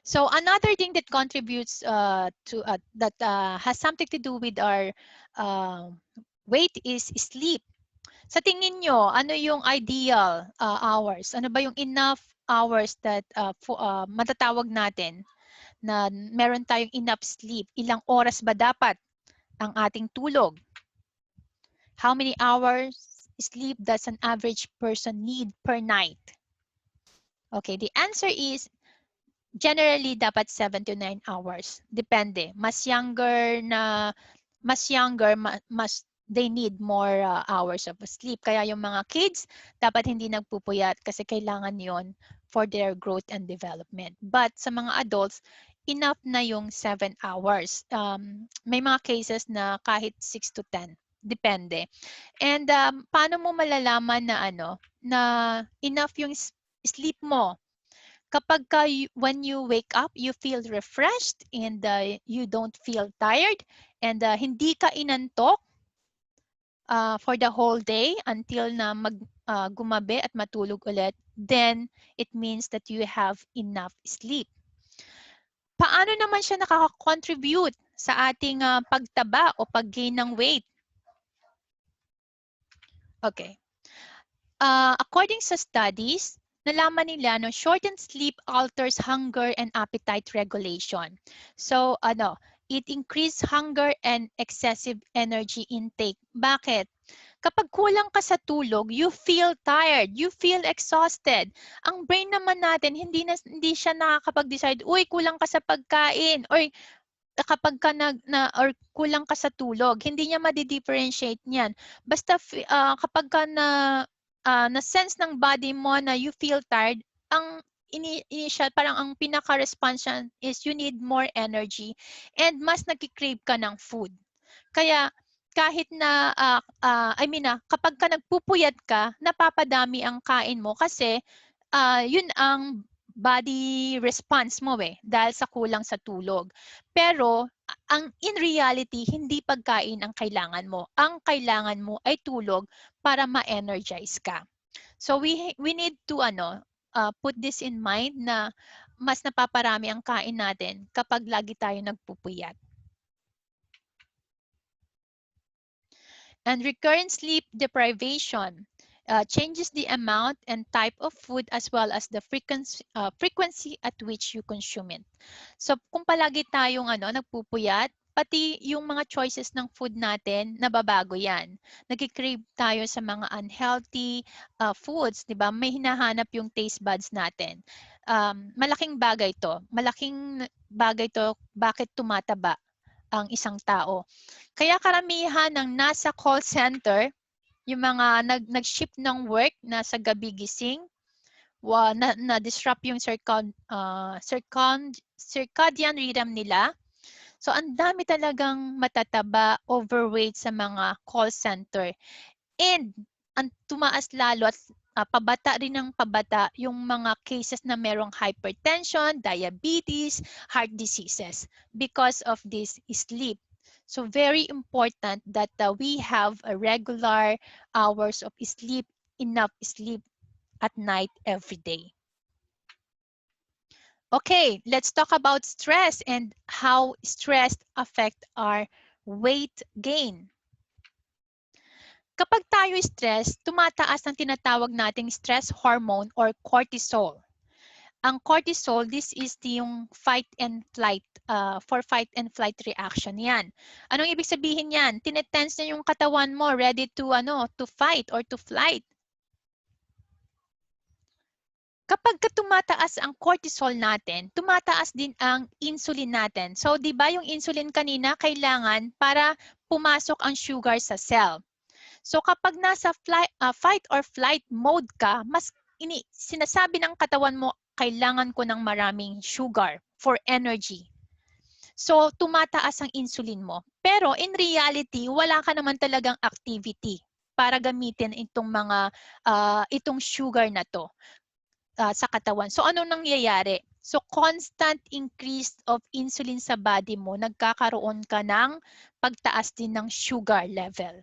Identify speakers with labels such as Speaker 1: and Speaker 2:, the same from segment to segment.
Speaker 1: So another thing that contributes that has something to do with our uh, weight is sleep. Sa tingin nyo, ano yung ideal hours? Ano ba yung enough hours that matatawag natin na meron tayong enough sleep? Ilang oras ba dapat ang ating tulog? How many hours sleep does an average person need per night? Okay, the answer is generally dapat 7 to 9 hours. Depende. Mas younger, they need more hours of sleep. Kaya yung mga kids, dapat hindi nagpupuyat kasi kailangan yon for their growth and development. But sa mga adults, enough na yung 7 hours. May mga cases na kahit 6 to 10. Depende. And paano mo malalaman na na enough yung sleep mo? Kapag when you wake up, you feel refreshed and you don't feel tired and hindi ka inantok for the whole day until na gumabi at matulog ulit, then it means that you have enough sleep. Paano naman siya nakaka-contribute sa ating pagtaba o pag-gain ng weight? Okay. According sa studies, nalaman nila no shortened sleep alters hunger and appetite regulation. So it increased hunger and excessive energy intake. Bakit? Kapag kulang ka sa tulog, you feel tired, you feel exhausted. Ang brain naman natin hindi siya nakakapag-decide, uy, kulang ka sa pagkain or kapag ka or kulang ka sa tulog, hindi niya ma-differentiate niyan. Basta kapag ka na-sense ng body mo na you feel tired, ang initial, parang ang pinaka-response is you need more energy and mas nagki-crave ka ng food. Kaya kahit na, kapag ka nagpupuyat ka, napapadami ang kain mo kasi yun ang body response mo dahil sa kulang sa tulog. Pero in reality, hindi pagkain ang kailangan mo. Ang kailangan mo ay tulog para ma-energize ka. So we need to put this in mind na mas napaparami ang kain natin kapag lagi tayo nagpupuyat. And recurrent sleep deprivation changes the amount and type of food as well as the frequency at which you consume it. So kung palagi tayong nagpupuyat, pati yung mga choices ng food natin, nababago yan. Nagki-crave tayo sa mga unhealthy foods, di ba? May hinahanap yung taste buds natin. Malaking bagay to. Malaking bagay to bakit tumataba ang isang tao. Kaya karamihan ng nasa call center, yung mga nag-shift ng work, nasa gabi gising, na-disrupt yung circadian rhythm nila. So, ang dami talagang matataba, overweight sa mga call center. And, ang tumaas lalo at pabata rin ng pabata yung mga cases na merong hypertension, diabetes, heart diseases because of this sleep. So very important that we have a regular hours of sleep, enough sleep at night every day. Okay, let's talk about stress and how stress affect our weight gain. Kapag tayo stress, tumataas ang tinatawag nating stress hormone or cortisol. Ang cortisol, this is yung fight and flight, for fight and flight reaction yan. Anong ibig sabihin yan? Tinetense na yung katawan mo, ready to, to fight or to flight. Kapag tumataas ang cortisol natin, tumataas din ang insulin natin. So, di ba yung insulin kanina, kailangan para pumasok ang sugar sa cell. So kapag nasa fight or flight mode ka, mas sinasabi ng katawan mo, kailangan ko ng maraming sugar for energy. So tumataas ang insulin mo. Pero in reality, wala ka naman talagang activity para gamitin itong sugar na to sa katawan. So anong nangyayari? So constant increase of insulin sa body mo, nagkakaroon ka ng pagtaas din ng sugar level.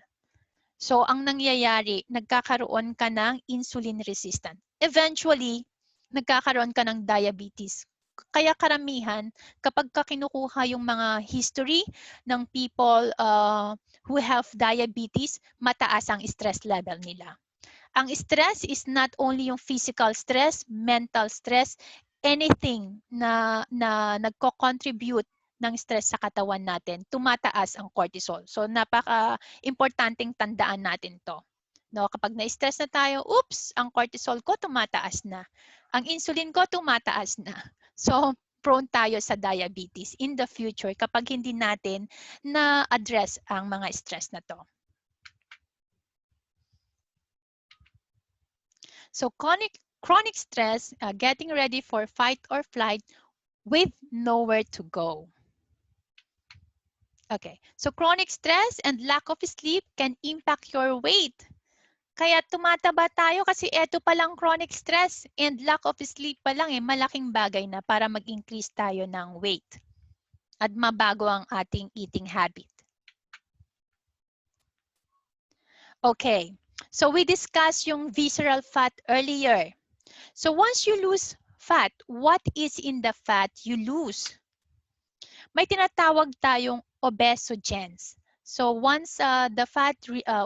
Speaker 1: So, ang nangyayari, nagkakaroon ka ng insulin resistant. Eventually, nagkakaroon ka ng diabetes kaya karamihan, kapag kinukuha yung mga history ng people who have diabetes, mataas ang stress level nila. Ang stress is not only yung physical stress, mental stress, anything na nagko-contribute ng stress sa katawan natin, tumataas ang cortisol. So napaka-importanting tandaan natin 'to. No, kapag na-stress na tayo, oops, ang cortisol ko tumataas na. Ang insulin ko tumataas na. So prone tayo sa diabetes in the future kapag hindi natin na-address ang mga stress na 'to. So chronic stress, getting ready for fight or flight with nowhere to go. Okay, so chronic stress and lack of sleep can impact your weight. Kaya tumataba tayo kasi eto palang chronic stress and lack of sleep pa lang malaking bagay na para mag-increase tayo ng weight at mabago ang ating eating habit. Okay, so we discussed yung visceral fat earlier. So once you lose fat, what is in the fat you lose? May tinatawag tayong obesogens. So once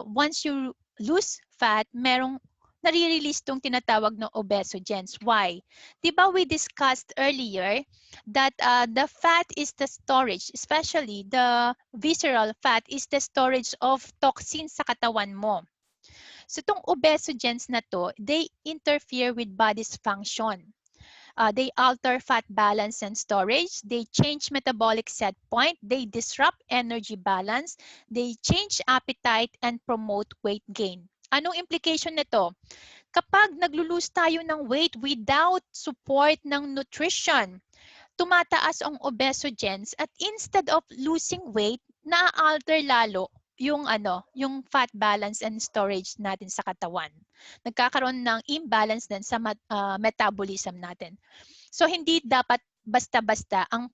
Speaker 1: once you lose fat, merong nare-release tong tinatawag na obesogens. Why? Diba we discussed earlier that the fat is the storage, especially the visceral fat is the storage of toxins sa katawan mo. So itong obesogens na to, they interfere with body's function. They alter fat balance and storage. They change metabolic set point. They disrupt energy balance. They change appetite and promote weight gain. Anong implication nito? Kapag naglulose tayo ng weight without support ng nutrition, tumataas ang obesogens at instead of losing weight, na-alter lalo yung yung fat balance and storage natin sa katawan. Nagkakaroon ng imbalance din sa metabolism natin. So hindi dapat basta-basta ang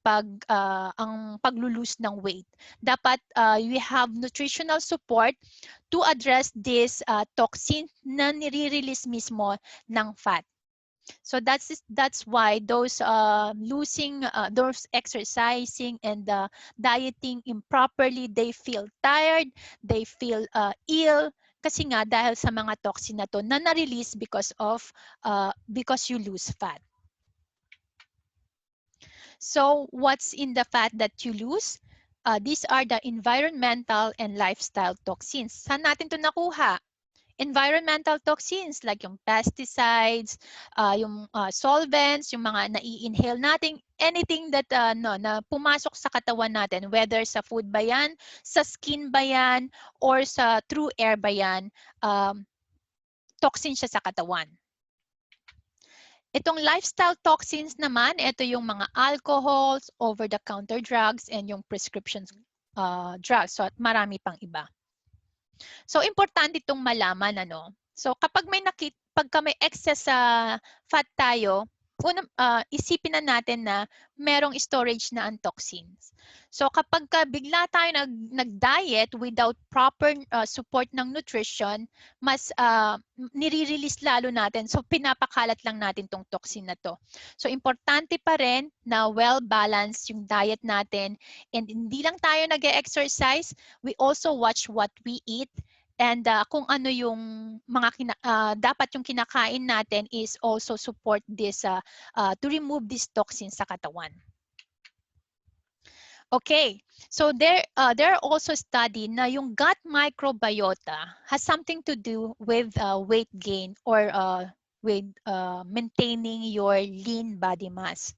Speaker 1: paglulose ng weight. Dapat we have nutritional support to address this toxin na nire-release mismo ng fat. So that's why those those exercising and dieting improperly, they feel tired, they feel ill kasi nga dahil sa mga toxin na to na na-release because you lose fat. So what's in the fat that you lose? These are the environmental and lifestyle toxins. Saan natin to nakuha? Environmental toxins like yung pesticides, yung solvents, yung mga nai-inhale natin, anything that na pumasok sa katawan natin, whether sa food ba yan, sa skin ba yan, or sa through air ba yan, toxin siya sa katawan. Itong lifestyle toxins naman, ito yung mga alcohols, over-the-counter drugs, and yung prescription drugs. So marami pang iba. So importante itong malaman So kapag pagka may excess sa fat tayo, isipin na natin na merong storage na ang toxins. So kapag bigla tayo nag-diet without proper support ng nutrition, mas nire-release lalo natin. So pinapakalat lang natin tong toxin na to. So importante pa rin na well-balanced yung diet natin, and hindi lang tayo nag-exercise, we also watch what we eat. And kung ano yung mga dapat yung kinakain natin is also support this to remove these toxins sa katawan. Okay, so there are also study na yung gut microbiota has something to do with weight gain or with maintaining your lean body mass.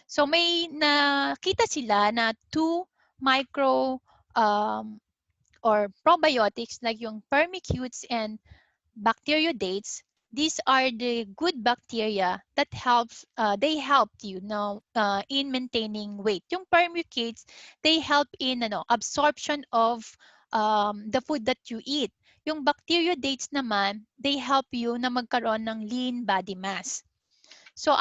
Speaker 1: So may nakita sila na 2 micro or probiotics like yung firmicutes and bacteroidetes. These are the good bacteria that they help you in maintaining weight. Yung firmicutes, they help in absorption of the food that you eat. Yung bacteroidetes naman, they help you na magkaroon ng lean body mass. So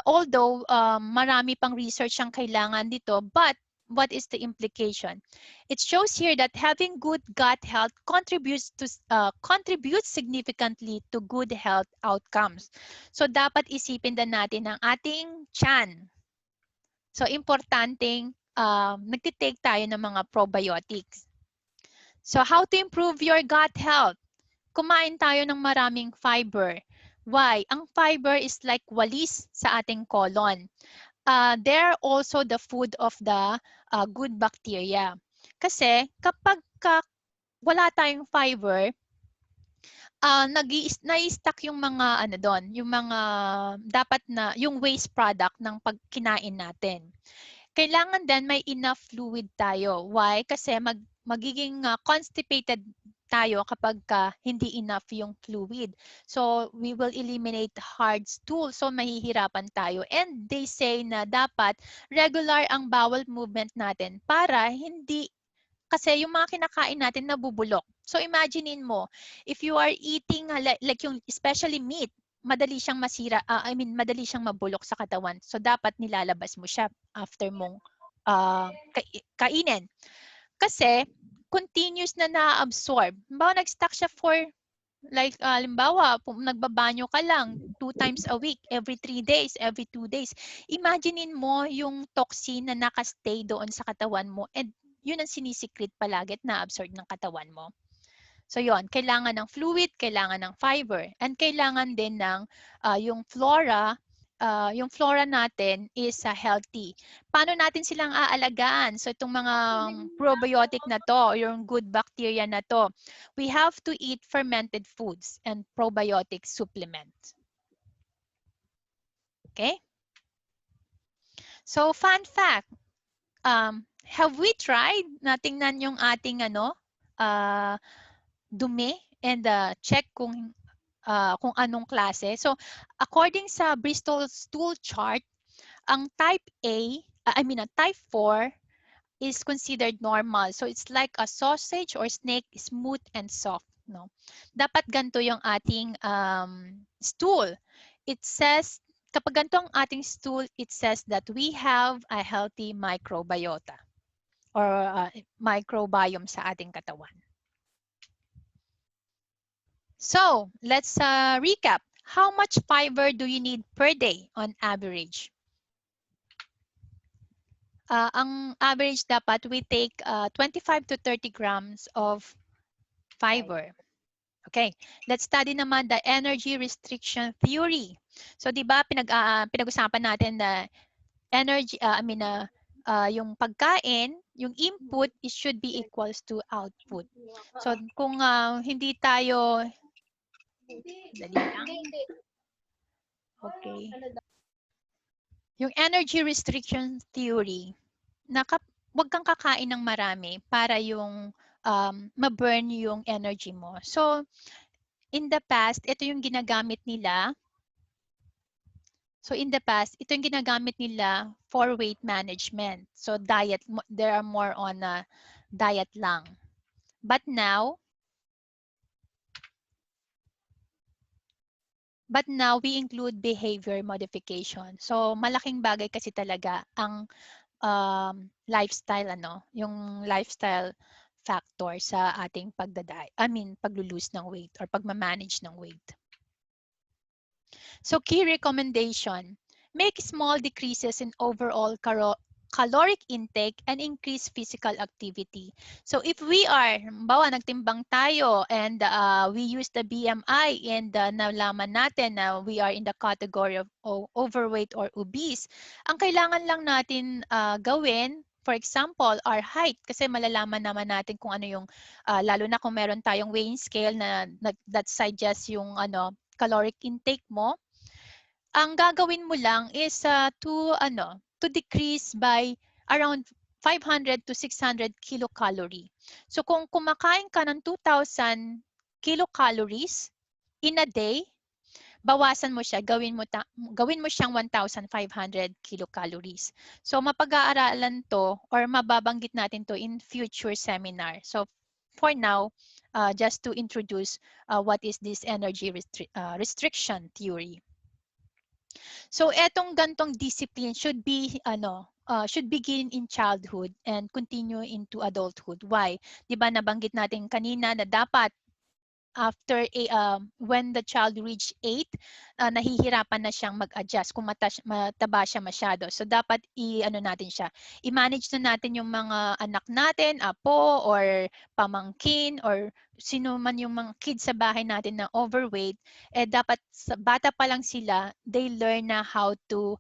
Speaker 1: although marami pang research ang kailangan dito, but what is the implication? It shows here that having good gut health contributes significantly to good health outcomes. So dapat isipin din natin ang ating tiyan. So importanteng nagtitake tayo ng mga probiotics. So how to improve your gut health? Kumain tayo ng maraming fiber. Why? Ang fiber is like walis sa ating colon. They're also the food of the good bacteria. Kasi kapag wala tayong fiber, nai-stack yung mga ano doon, yung mga dapat na yung waste product ng pagkinain natin. Kailangan din may enough fluid tayo. Why? Kasi magiging constipated tayo kapag hindi enough yung fluid. So, we will eliminate hard stool. So, mahihirapan tayo. And they say na dapat regular ang bowel movement natin para hindi, kasi yung mga kinakain natin nabubulok. So, imaginein mo, if you are eating like yung especially meat, madali siyang masira, madali siyang mabulok sa katawan. So, dapat nilalabas mo siya after mong kainin. Kasi, continuous na na-absorb. Halimbawa, nag-stack siya for, like, halimbawa, nagbabanyo ka lang 2 times a week, every 3 days, every 2 days. Imaginein mo yung toxin na nakastay doon sa katawan mo and yun ang sinisikret palagi at na-absorb ng katawan mo. So yon, kailangan ng fluid, kailangan ng fiber, and kailangan din ng yung flora natin is healthy. Paano natin silang aalagaan? So itong mga probiotic na to, yung good bacteria na to, we have to eat fermented foods and probiotic supplements. Okay? So fun fact, have we tried na tingnan yung ating dumi and check kung anong klase. So, according sa Bristol Stool Chart, ang type type 4 is considered normal. So, it's like a sausage or snake, smooth and soft. No? Dapat ganito yung ating stool. It says, kapag ganito ang ating stool, it says that we have a healthy microbiota or microbiome sa ating katawan. So, let's recap. How much fiber do you need per day on average? Ang average dapat we take 25 to 30 grams of fiber. Okay, let's study naman the energy restriction theory. So, di ba pinag-usapan natin na energy, yung pagkain, yung input, it should be equals to output. So, kung hindi tayo, dali lang. Okay. Yung energy restriction theory, wag kang kakain ng marami para yung ma-burn yung energy mo. So, in the past, ito yung ginagamit nila. So, in the past, ito yung ginagamit nila for weight management. So, diet, there are more on diet lang. But now, we include behavior modification. So, malaking bagay kasi talaga ang lifestyle, yung lifestyle factor sa ating paglulose ng weight or pagmamanage ng weight. So key recommendation, make small decreases in overall caloric intake and increase physical activity. So if we are, nagtimbang tayo and we use the BMI and nalaman natin na we are in the category of overweight or obese, ang kailangan lang natin gawin, for example, our height, kasi malalaman naman natin kung ano yung, lalo na kung meron tayong weighing scale that suggests yung caloric intake mo. Ang gagawin mo lang is to decrease by around 500 to 600 kilocalorie. So kung kumakain ka ng 2,000 kilocalories in a day, bawasan mo siya, gawin mo siyang 1,500 kilocalories. So mapag-aaralan to or mababanggit natin to in future seminar. So for now, just to introduce what is this energy restriction theory. So etong gantong discipline should begin in childhood and continue into adulthood. Why? 'Di ba nabanggit natin kanina na dapat after when the child reach 8, nahihirapan na siyang mag-adjust kung mataba siya masyado. So dapat natin siya. I-manage na natin yung mga anak natin, apo or pamangkin or sino man yung mga kids sa bahay natin na overweight, dapat sa bata pa lang sila, they learn na how to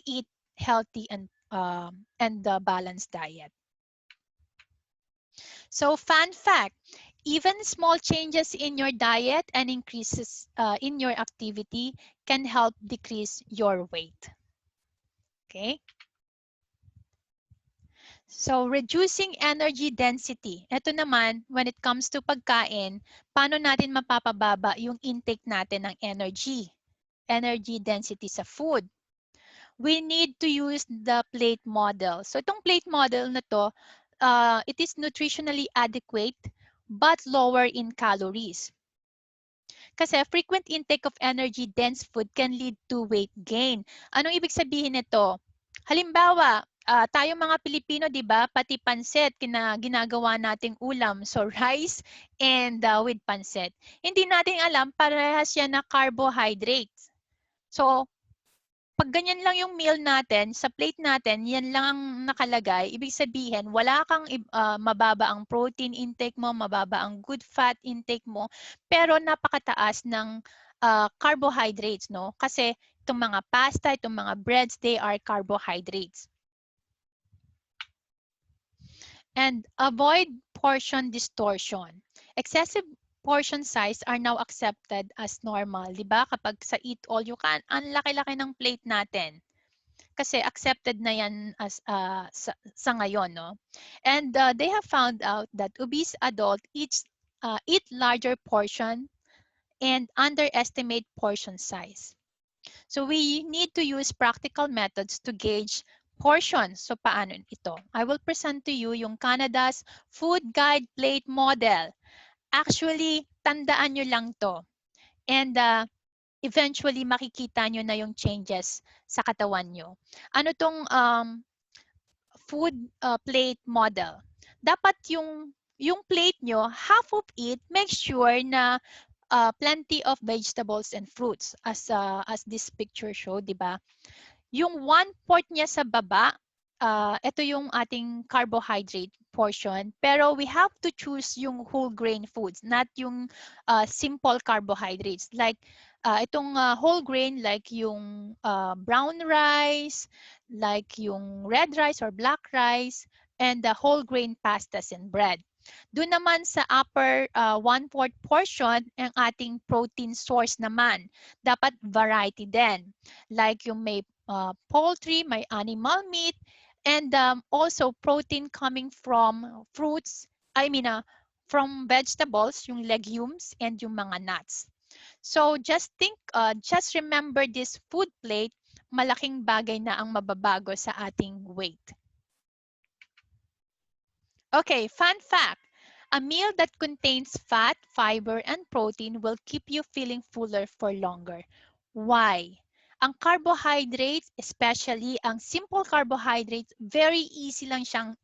Speaker 1: eat healthy and balanced diet. So fun fact, even small changes in your diet and increases in your activity can help decrease your weight. Okay? So reducing energy density. Ito naman, when it comes to pagkain, paano natin mapapababa yung intake natin ng energy? Energy density sa food. We need to use the plate model. So itong plate model na to, it is nutritionally adequate but lower in calories. Kasi frequent intake of energy-dense food can lead to weight gain. Anong ibig sabihin nito? Halimbawa, tayong mga Pilipino, di ba, pati pansit, ginagawa nating ulam. So rice and with pansit. Hindi natin alam, parehas yan na carbohydrates. So, pag ganyan lang yung meal natin, sa plate natin, yan lang ang nakalagay, ibig sabihin, wala kang mababa ang protein intake mo, mababa ang good fat intake mo, pero napakataas ng carbohydrates, no? Kasi itong mga pasta, itong mga breads, they are carbohydrates. And avoid portion distortion. Excessive portion size are now accepted as normal. Diba? Kapag sa eat all you can, ang laki-laki ng plate natin. Kasi accepted na yan as, sa ngayon. No? And they have found out that obese adult eat larger portion and underestimate portion size. So we need to use practical methods to gauge portions. So paano ito? I will present to you yung Canada's Food Guide Plate Model. Actually, tandaan nyo lang to. And eventually, makikita nyo na yung changes sa katawan nyo. Ano tong food plate model? Dapat yung plate nyo, half of it, make sure na plenty of vegetables and fruits as this picture show, di ba? Yung 1/4 niya sa baba, ito yung ating carbohydrate portion. Pero we have to choose yung whole grain foods, not yung simple carbohydrates. Like itong whole grain, like yung brown rice, like yung red rice or black rice, and the whole grain pastas and bread. Doon naman sa upper 1/4 portion, ang ating protein source naman. Dapat variety din. Like yung may poultry, may animal meat, and also protein coming from fruits, from vegetables, yung legumes, and yung mga nuts. So just remember this food plate, malaking bagay na ang mababago sa ating weight. Okay, fun fact. A meal that contains fat, fiber, and protein will keep you feeling fuller for longer. Why? Ang carbohydrates, especially ang simple carbohydrates, very easy lang siyang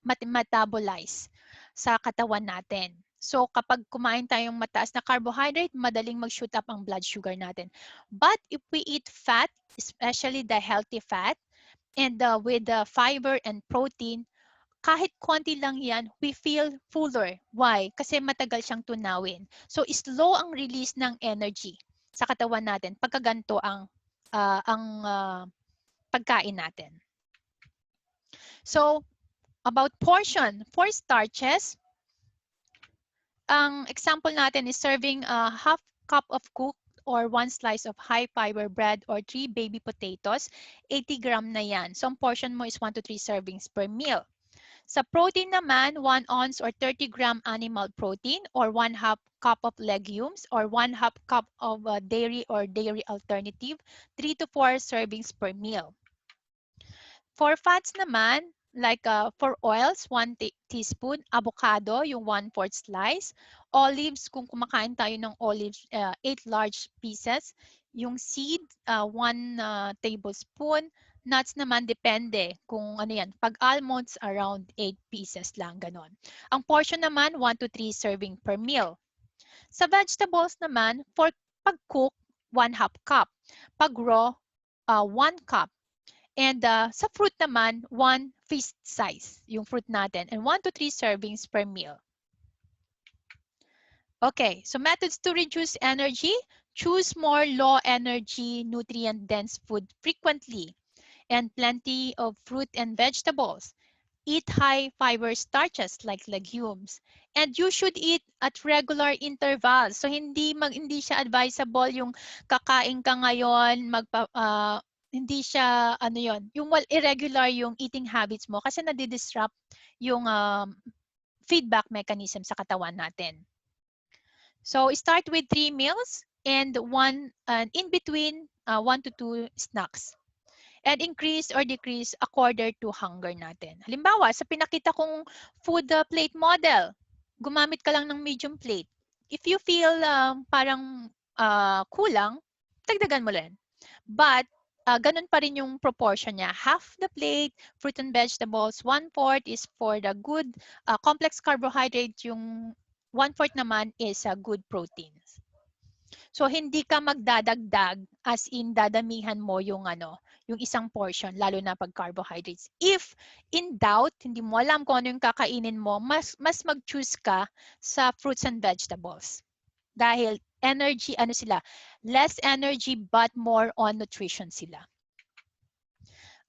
Speaker 1: metabolize sa katawan natin. So kapag kumain tayong mataas na carbohydrate, madaling mag-shoot up ang blood sugar natin. But if we eat fat, especially the healthy fat, and with the fiber and protein, kahit konti lang yan, we feel fuller. Why? Kasi matagal siyang tunawin. So, slow ang release ng energy sa katawan natin pagka ganito ang pagkain natin. So, about portion. For starches, ang example natin is serving a half cup of cooked or 1 slice of high fiber bread or 3 baby potatoes, 80 gram na yan. So, ang portion mo is 1 to 3 servings per meal. Sa protein naman, 1 ounce or 30 gram animal protein or 1/2 cup of legumes or 1/2 cup of dairy or dairy alternative, 3 to 4 servings per meal. For fats naman, like for oils, 1 teaspoon, avocado, yung 1/4 slice, olives, kung kumakain tayo ng olives, 8 large pieces, Yung seed, 1 tablespoon. Nuts naman depende kung ano yan. Pag almonds, around 8 pieces lang, ganon. Ang portion naman, 1 to 3 serving per meal. Sa vegetables naman, for pag-cook, 1/2 cup. Pag raw, 1 cup. And sa fruit naman, 1 fist size yung fruit natin and 1 to 3 servings per meal. Okay, so methods to reduce energy. Choose more low energy, nutrient dense food frequently and plenty of fruit and vegetables. Eat high fiber starches like legumes. And you should eat at regular intervals. So hindi siya advisable yung kakain ka ngayon, hindi siya ano yon, yung irregular yung eating habits mo kasi nadi-disrupt yung feedback mechanism sa katawan natin. So start with 3 meals and in between 1 to 2 snacks. And increase or decrease according to hunger natin. Halimbawa, sa pinakita kong food plate model, gumamit ka lang ng medium plate. If you feel parang kulang, dagdagan mo rin. But ganun pa rin yung proportion niya. Half the plate, fruit and vegetables, 1/4 is for the good complex carbohydrate, yung 1/4 naman is good proteins. So hindi ka magdadagdag as in dadamihan mo yung yung isang portion lalo na pag carbohydrates. If in doubt, hindi mo alam kung ano yung kakainin mo, mas mag-choose ka sa fruits and vegetables. Dahil energy sila, less energy but more on nutrition sila.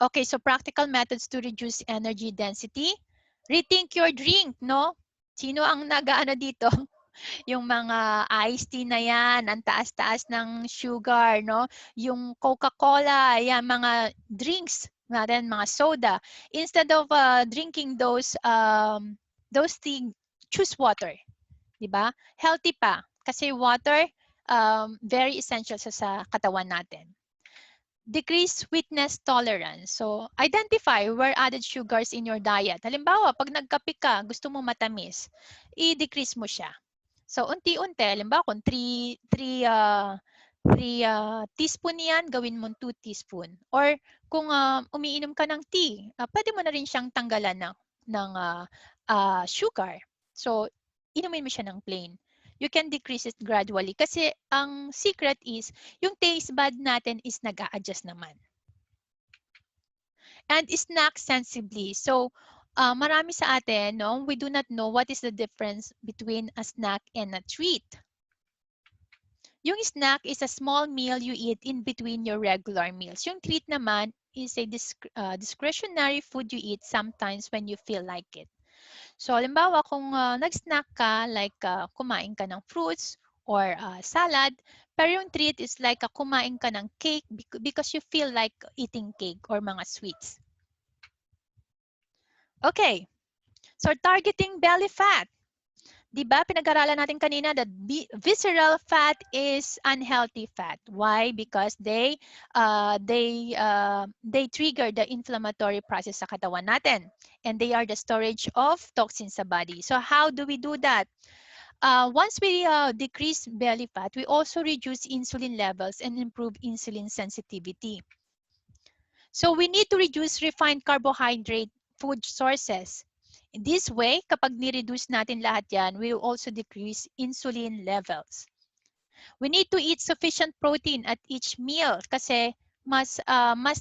Speaker 1: Okay, so practical methods to reduce energy density. Rethink your drink, no? Sino ang dito? Yung mga iced tea na yan, ang taas-taas ng sugar, no? Yung Coca-Cola, yan, mga drinks natin, mga soda. Instead of drinking those things, choose water. Diba? Healthy pa. Kasi water, very essential sa katawan natin. Decrease sweetness tolerance. So, identify where added sugars in your diet. Halimbawa, pag nagkape ka, gusto mo matamis, i-decrease mo siya. So, unti-unti, halimbawa kung 3 teaspoon yan, gawin mo 2 teaspoon. Or kung umiinom ka ng tea, pwede mo na rin siyang tanggalan ng sugar. So, inumin mo siya ng plain. You can decrease it gradually kasi ang secret is yung taste bud natin is nag-a-adjust naman. And snack sensibly. So, marami sa atin, no, we do not know what is the difference between a snack and a treat. Yung snack is a small meal you eat in between your regular meals. Yung treat naman is a discretionary food you eat sometimes when you feel like it. So, halimbawa, kung nag-snack ka, like kumain ka ng fruits or salad, pero yung treat is like kumain ka ng cake because you feel like eating cake or mga sweets. Okay, so targeting belly fat. Diba, pinag-aralan natin kanina that visceral fat is unhealthy fat. Why? Because they trigger the inflammatory process sa katawan natin. And they are the storage of toxins sa body. So how do we do that? Once we decrease belly fat, we also reduce insulin levels and improve insulin sensitivity. So we need to reduce refined carbohydrate food sources. In this way, kapag ni-reduce natin lahat yan, we will also decrease insulin levels. We need to eat sufficient protein at each meal kasi mas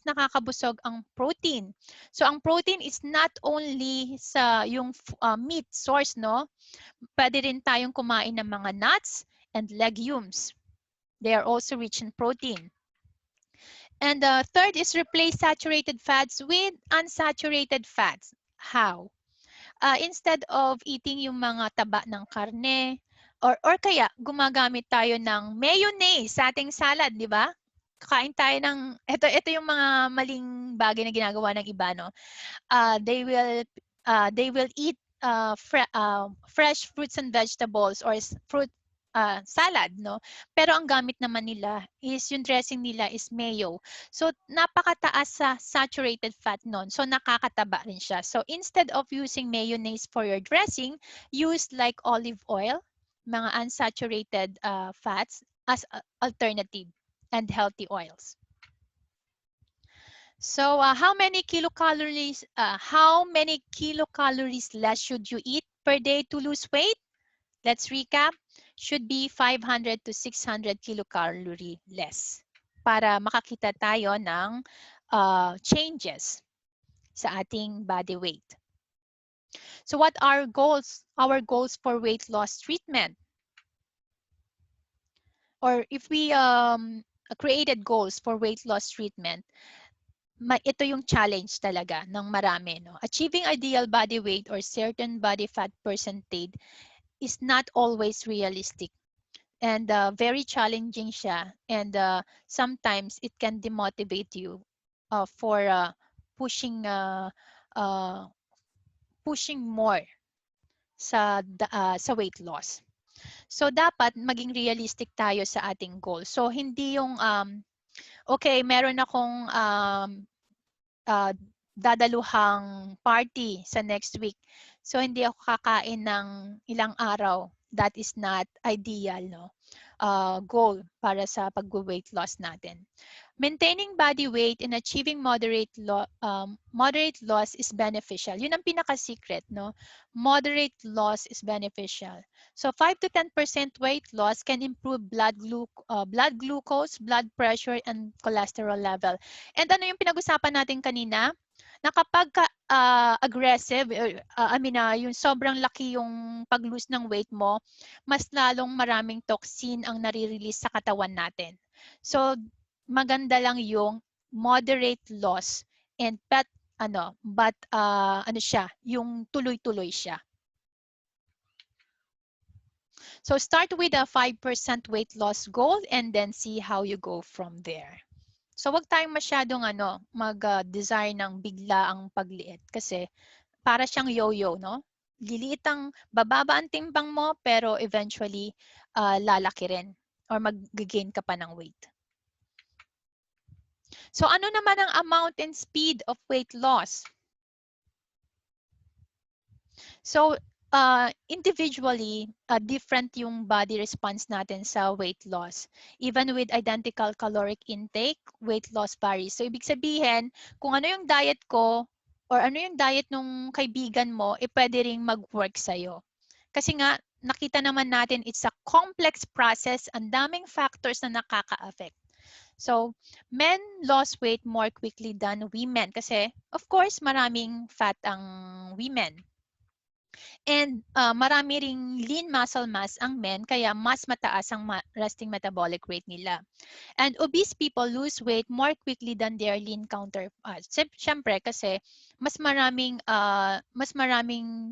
Speaker 1: nakakabusog ang protein. So ang protein is not only sa yung meat source, no? Pwede rin tayong kumain ng mga nuts and legumes. They are also rich in protein. And third is replace saturated fats with unsaturated fats. How? Instead of eating yung mga taba ng karne, or kaya gumagamit tayo ng mayonnaise sa ating salad, di ba? Kakain tayo ng, ito yung mga maling bagay na ginagawa ng iba, no? They will eat fresh fruits and vegetables or fruit salad, no? Pero ang gamit naman nila is yung dressing nila is mayo. So napakataas sa saturated fat nun. So nakakataba rin siya. So instead of using mayonnaise for your dressing, use like olive oil, mga unsaturated fats as alternative. and healthy oils. So how many kilocalories less should you eat per day to lose weight? Let's recap. Should be 500 to 600 kilocalorie less para makakita tayo ng changes sa ating body weight. So what are goals? Our goals for weight loss treatment? Or if we created goals for weight loss treatment, ito yung challenge talaga ng marami. No? Achieving ideal body weight or certain body fat percentage is not always realistic. And very challenging siya. And sometimes it can demotivate you for pushing pushing more sa weight loss. So dapat maging realistic tayo sa ating goal. So hindi yung okay, meron akong dadaluhang party sa next week. So hindi ako kakain ng ilang araw. That is not ideal, no? Goal para sa pag-weight loss natin. Maintaining body weight and achieving moderate loss is beneficial. Yun ang pinaka-secret, no? Moderate loss is beneficial. So 5 to 10% weight loss can improve blood glucose, blood pressure, and cholesterol level. And ano yung pinag-usapan natin kanina? Na kapag aggressive, yung sobrang laki yung pag-lose ng weight mo, mas lalong maraming toxin ang nare-release sa katawan natin. So, maganda lang yung moderate loss and but yung tuloy-tuloy siya. So start with a 5% weight loss goal and then see how you go from there. So wag tayong masyadong mag-design ng bigla ang pagliit kasi para siyang yo-yo, no? Liliit ang bababa ang timbang mo pero eventually lalaki rin or mag-gain ka pa ng weight. So ano naman ang amount and speed of weight loss? So individually, different yung body response natin sa weight loss. Even with identical caloric intake, weight loss varies. So ibig sabihin, kung ano yung diet ko or ano yung diet nung kaibigan mo, pwede ring mag-work sa'yo. Kasi nga, nakita naman natin it's a complex process, ang daming factors na nakaka-affect. So, men lost weight more quickly than women kasi, of course, maraming fat ang women. And marami ring lean muscle mass ang men kaya mas mataas ang resting metabolic rate nila. And obese people lose weight more quickly than their lean counterparts. Siyempre kasi mas maraming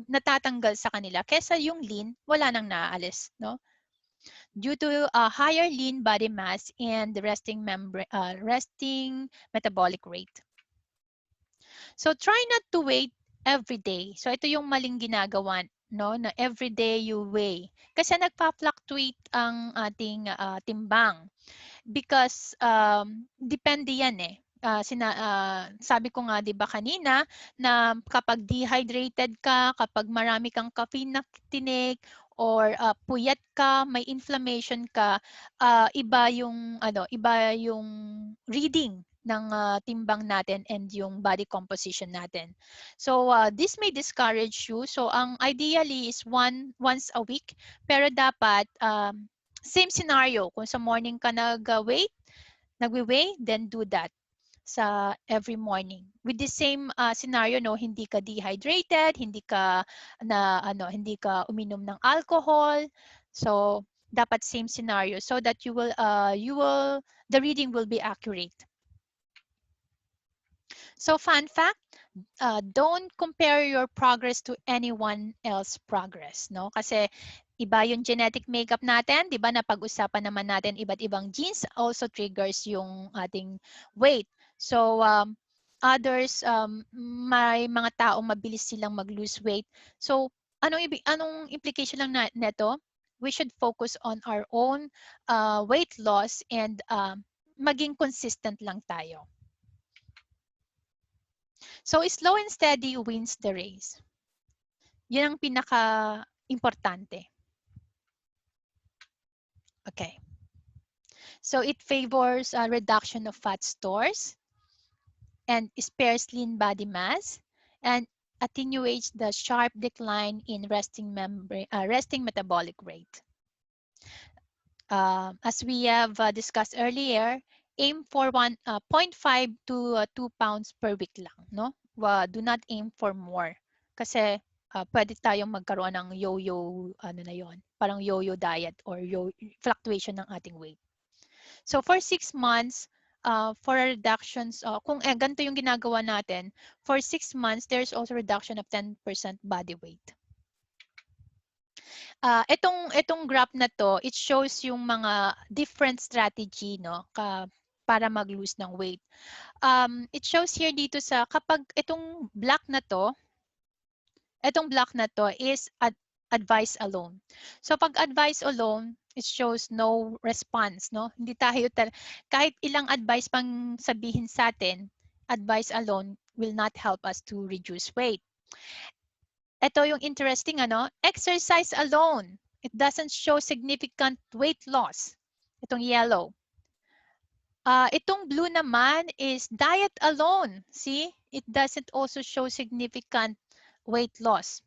Speaker 1: natatanggal sa kanila kesa yung lean wala nang naaalis, no? Due to higher lean body mass and the resting metabolic rate. So try not to wait every day. So ito yung maling ginagawa, no, na every day you weigh. Kasi nagpa-fluctuate ang ating timbang because depende yan eh. Sabi ko nga 'di ba kanina na kapag dehydrated ka, kapag marami kang caffeine na tinik or puyat ka, may inflammation ka, iba yung reading ng timbang natin and yung body composition natin. So this may discourage you. So ang ideally is once a week, pero dapat same scenario kung sa morning ka nagwe-weigh, then do that sa every morning. With the same scenario, no, hindi ka dehydrated, hindi ka uminom ng alcohol. So dapat same scenario so that the reading will be accurate. So fun fact, don't compare your progress to anyone else progress, no? Kasi iba yung genetic makeup natin, 'di ba? Napag-usapan naman natin iba't ibang genes also triggers yung ating weight. So others may mga taong mabilis silang mag-lose weight. So anong implication lang neto? We should focus on our own weight loss and maging consistent lang tayo. So slow and steady wins the race. Yan ang pinaka-importante. Okay. So it favors a reduction of fat stores and spares lean body mass and attenuates the sharp decline in resting metabolic rate. As we have discussed earlier, aim for 0.5 to 2 pounds per week lang, no? Do not aim for more kasi pwede tayong magkaroon ng yo-yo ano na yon, parang yo-yo diet or fluctuation ng ating weight. So for 6 months, for reductions, kung ganito yung ginagawa natin, for 6 months, there's also reduction of 10% body weight. Itong graph na to, it shows yung mga different strategy, no, para mag-lose ng weight. It shows here dito sa kapag itong black na to is advice alone. So pag advice alone, it shows no response, no? Hindi tayo kahit ilang advice pang sabihin sa atin, advice alone will not help us to reduce weight. Ito yung interesting, ano? Exercise alone. It doesn't show significant weight loss. Itong yellow. Itong blue naman is diet alone. See? It doesn't also show significant weight loss.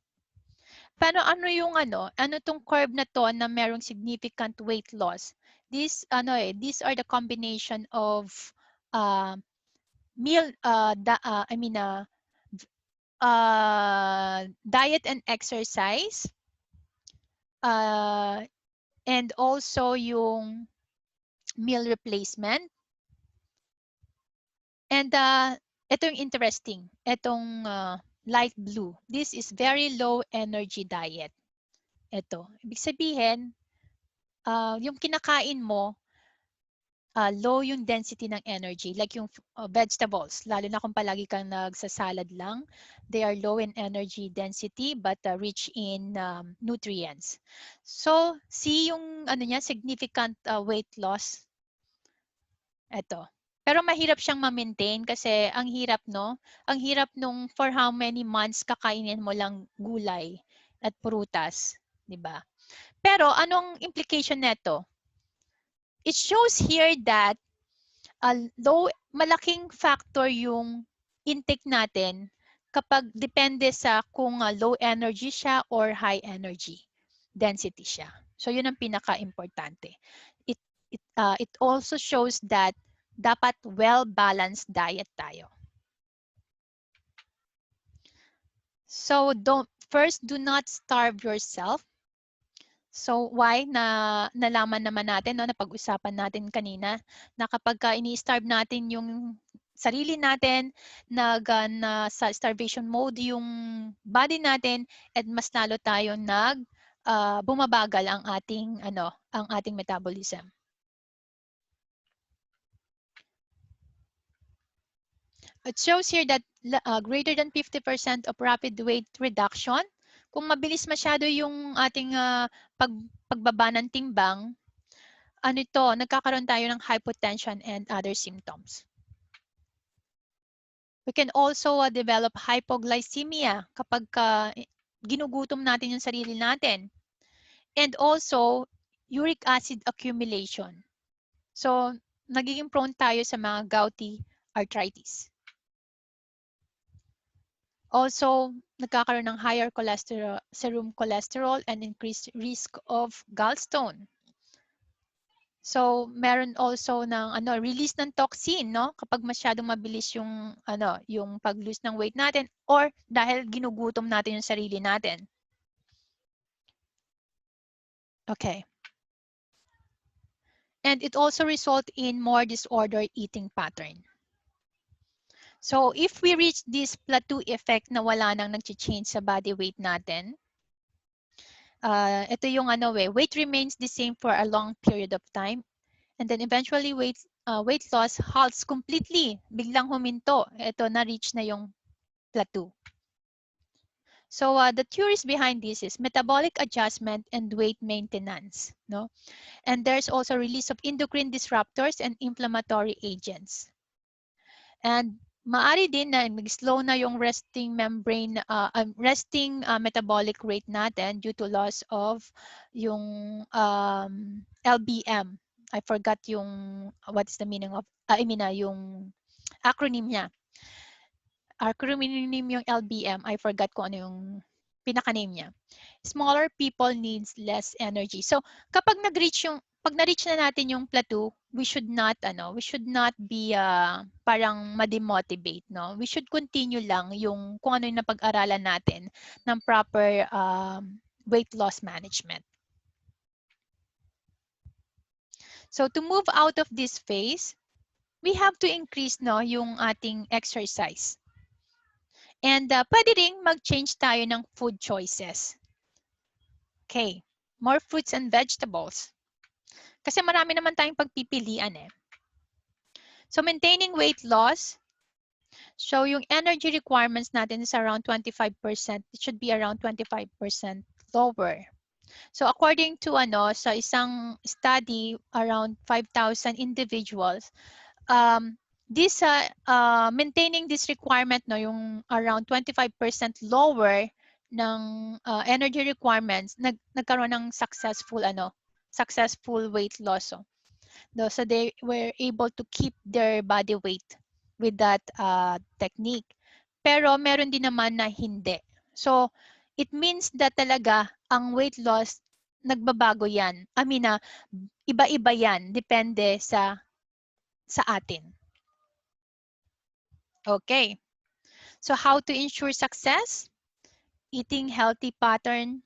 Speaker 1: Pero ano yung ano tong curve na to na merong significant weight loss? These are the combination of diet and exercise, and also yung meal replacement. And ito yung interesting, itong light blue. This is very low energy diet. Ito, ibig sabihin, yung kinakain mo, low yung density ng energy, like yung vegetables, lalo na kung palagi kang nagsasalad lang, they are low in energy density but rich in nutrients. So, see yung significant weight loss. Ito. Pero mahirap siyang ma-maintain kasi ang hirap, no? Ang hirap nung for how many months kakainin mo lang gulay at prutas, 'di ba? Pero anong implication nito? It shows here that malaking factor yung intake natin kapag depende sa kung low energy siya or high energy density siya. So yun ang pinaka-importante. It also shows that dapat well-balanced diet tayo. So first, do not starve yourself. So why? Nalaman naman natin, no, napag-usapan natin kanina na kapag ini-starve natin yung sarili natin, sa starvation mode yung body natin, at mas lalo tayo bumabagal ang ating metabolism. It shows here that greater than 50% of rapid weight reduction. Kung mabilis masyado yung ating pagbaba ng timbang, nagkakaroon tayo ng hypotension and other symptoms. We can also develop hypoglycemia kapag ginugutom natin yung sarili natin. And also, uric acid accumulation. So, nagiging prone tayo sa mga gouty arthritis. Also, nagkakaroon ng higher serum cholesterol and increased risk of gallstone. So, meron also ng release ng toxin, no? Kapag masyadong mabilis yung pag-lose ng weight natin or dahil ginugutom natin yung sarili natin. Okay. And it also results in more disordered eating pattern. So, if we reach this plateau effect na wala nang nag-change sa body weight natin, ito yung weight remains the same for a long period of time, and then eventually weight loss halts completely, biglang huminto. Ito, na-reach na yung plateau. So the theories behind this is metabolic adjustment and weight maintenance, no? And there's also release of endocrine disruptors and inflammatory agents. And maari din na mag-slow na yung resting metabolic rate natin due to loss of yung LBM, I forgot yung, what is the meaning of, yung acronym niya. Acronym yung LBM, I forgot kung ano yung pinaka-name niya. Smaller people needs less energy. So, kapag pag na-reach na natin yung plateau, we should not be parang ma-demotivate, no? We should continue lang yung kung ano yung napag-aralan natin ng proper weight loss management. So, to move out of this phase, we have to increase yung ating exercise. And pwede ring mag-change tayo ng food choices. Okay, more fruits and vegetables. Kasi marami naman tayong pagpipilian eh. So maintaining weight loss, so yung energy requirements natin is around 25%. It should be around 25% lower. So according to sa isang study, around 5,000 individuals, maintaining this requirement, yung around 25% lower ng energy requirements, nagkaroon ng successful weight loss. So they were able to keep their body weight with that technique. Pero meron din naman na hindi. So it means that talaga ang weight loss, nagbabago yan. Iba-iba yan. Depende sa atin. Okay. So how to ensure success? Eating healthy pattern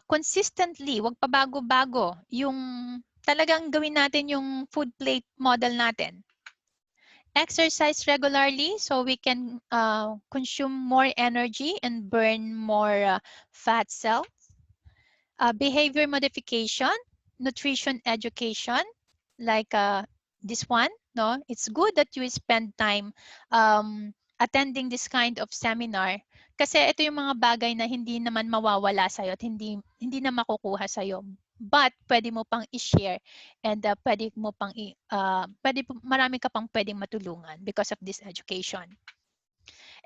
Speaker 1: consistently, wag pabago-bago. Yung talagang gawin natin yung food plate model natin. Exercise regularly so we can consume more energy and burn more fat cells. Behavior modification, nutrition education, like this one, no? It's good that you spend time attending this kind of seminar kasi ito yung mga bagay na hindi naman mawawala sa'yo at hindi na makukuha sa'yo. But pwede mo pang i-share and marami ka pang pwedeng matulungan because of this education.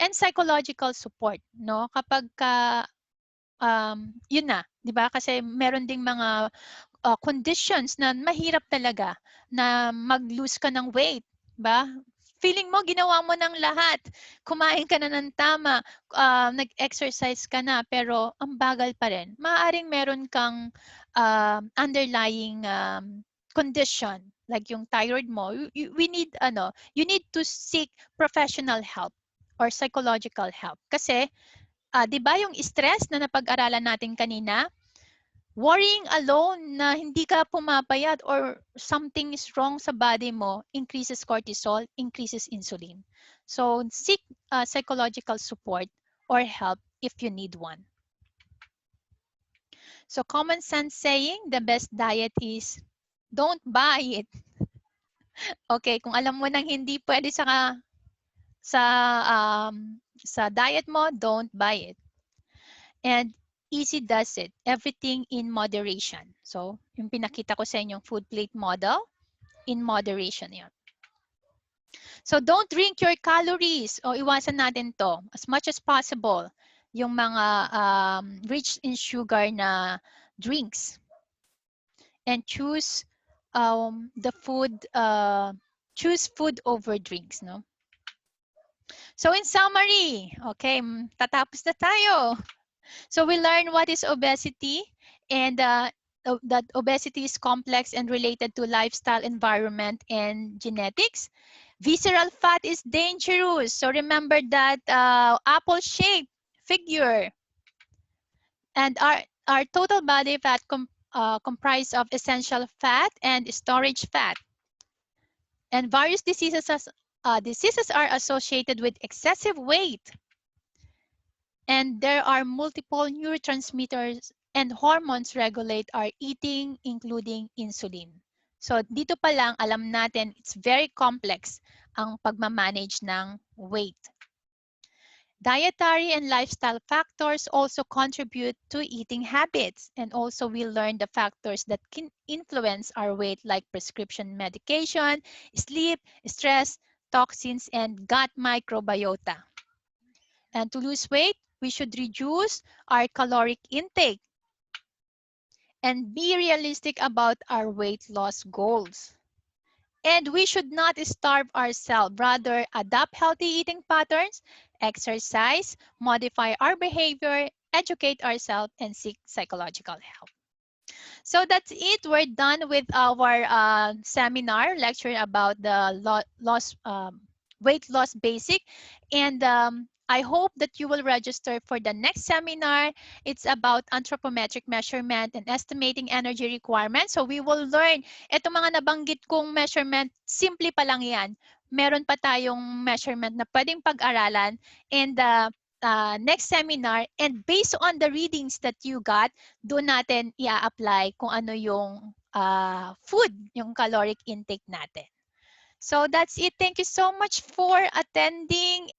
Speaker 1: And psychological support, no? Kapag yun na, 'di ba? Kasi meron ding mga conditions na mahirap talaga na mag-lose ka ng weight, ba? Feeling mo ginawa mo ng lahat. Kumain ka na ng tama, nag-exercise ka na pero ang bagal pa rin. Maaaring meron kang underlying condition like yung thyroid mo. You need to seek professional help or psychological help kasi 'di ba yung stress na napag-aralan natin kanina? Worrying alone na hindi ka pumapayat or something is wrong sa body mo increases cortisol, increases insulin. So seek psychological support or help if you need one. So common sense saying, the best diet is don't buy it. Okay, kung alam mo nang hindi pwede sa diet mo, don't buy it. And easy does it. Everything in moderation. So, yung pinakita ko sa inyong food plate model, in moderation yan. So, don't drink your calories. O iwasan natin to as much as possible. Yung mga rich in sugar na drinks. And choose choose food over drinks, no? So, in summary, okay, tatapos na tayo. So we learn what is obesity and that obesity is complex and related to lifestyle, environment, and genetics. Visceral fat is dangerous. So remember that apple-shaped figure. And our total body fat comprised of essential fat and storage fat. And various diseases are associated with excessive weight. And there are multiple neurotransmitters and hormones regulate our eating, including insulin. So dito pa lang, alam natin, it's very complex ang pagmamanage ng weight. Dietary and lifestyle factors also contribute to eating habits. And also we learn the factors that can influence our weight like prescription medication, sleep, stress, toxins, and gut microbiota. And to lose weight, we should reduce our caloric intake and be realistic about our weight loss goals. And we should not starve ourselves, rather adapt healthy eating patterns, exercise, modify our behavior, educate ourselves, and seek psychological help. So that's it. We're done with our seminar lecture about the weight loss basic. And I hope that you will register for the next seminar. It's about anthropometric measurement and estimating energy requirements. So we will learn itong mga nabanggit kong measurement, simple pa lang yan. Meron pa tayong measurement na pwedeng pag-aralan. And next seminar, and based on the readings that you got, doon natin i-apply kung ano yung food, yung caloric intake natin. So that's it. Thank you so much for attending.